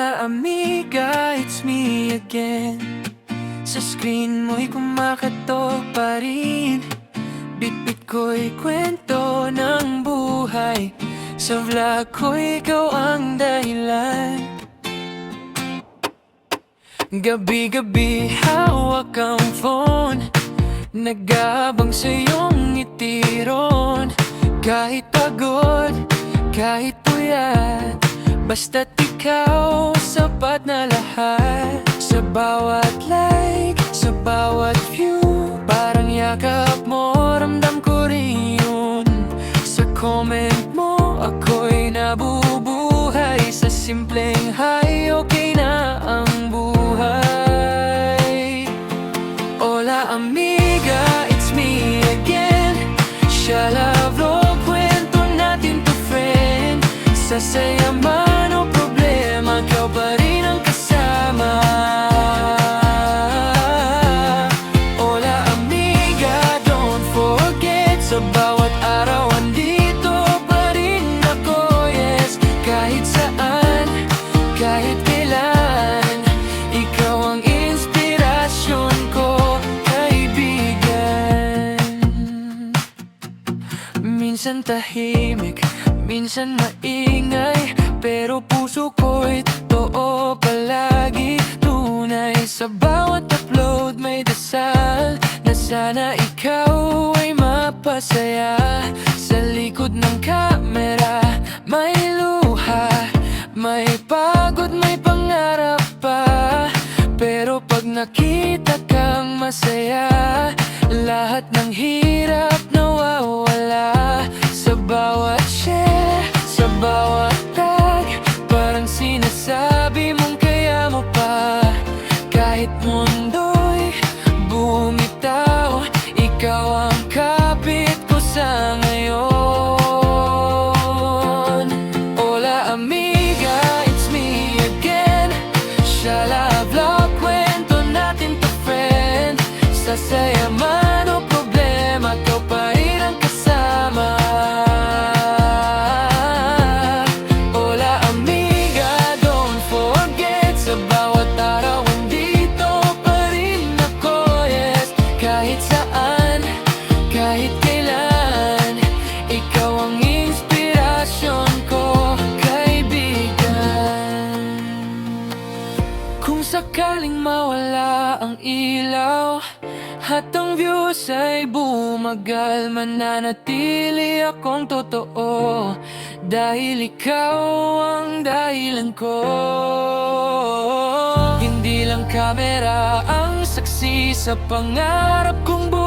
Hola amiga, it's me again. Sa screen mo'y kumakatok pa rin. Bitbit ko'y kwento ng buhay. Sa vlog ko ikaw ang dahilan. Gabi-gabi hawak ang phone, nag-aabang sa iyong ngitiron. Kahit pagod, kahit puyat, basta't ikaw, sapat na lahat. Sa bawat like, sa bawat view, parang yakap mo, ramdam ko rin yun. Sa comment mo, ako'y nabubuhay. Sa simpleng hi, okay na ang buhay. Hola amiga, it's me again. Shala vlog, kwento natin to friend. Sa saya man o problema, ikaw pa rin ang kasama. Hola amiga, don't forget, sa bawat araw andito pa rin ako, yes. Kahit saan, kahit kailan, ikaw ang inspirasyon ko, kaibigan. Minsan tahimik, minsan maingay, pero puso ko'y totoo palagi. Tunay sa bawat upload may dasal, na sana ikaw ay mapasaya. Sa likod ng kamera may luha, may pagod, may pangarap pa. Pero pag nakita kang masaya, lahat ng hirap nawawala. Sa bawat share, sa bawat tag, parang sinasabi mong kaya mo pa. Kahit mundo'y bumitaw, ikaw ang kapit ko sa ngayon. Hola amiga, it's me again. Shala vlog, kwento natin to friend. Sa saya man o problema, ikaw pa rin ang kasama. Hola amiga, don't forget, sa bawat araw andito pa rin ako, yes. Kahit saan, kahit kailan, ikaw ang inspirasyon ko, kaibigan. Kung sakaling mawala ang ilaw at ang views ay bumagal, mananatili akong totoo, dahil ikaw ang dahilan ko. Hindi lang kamera ang saksi sa pangarap kong buhay.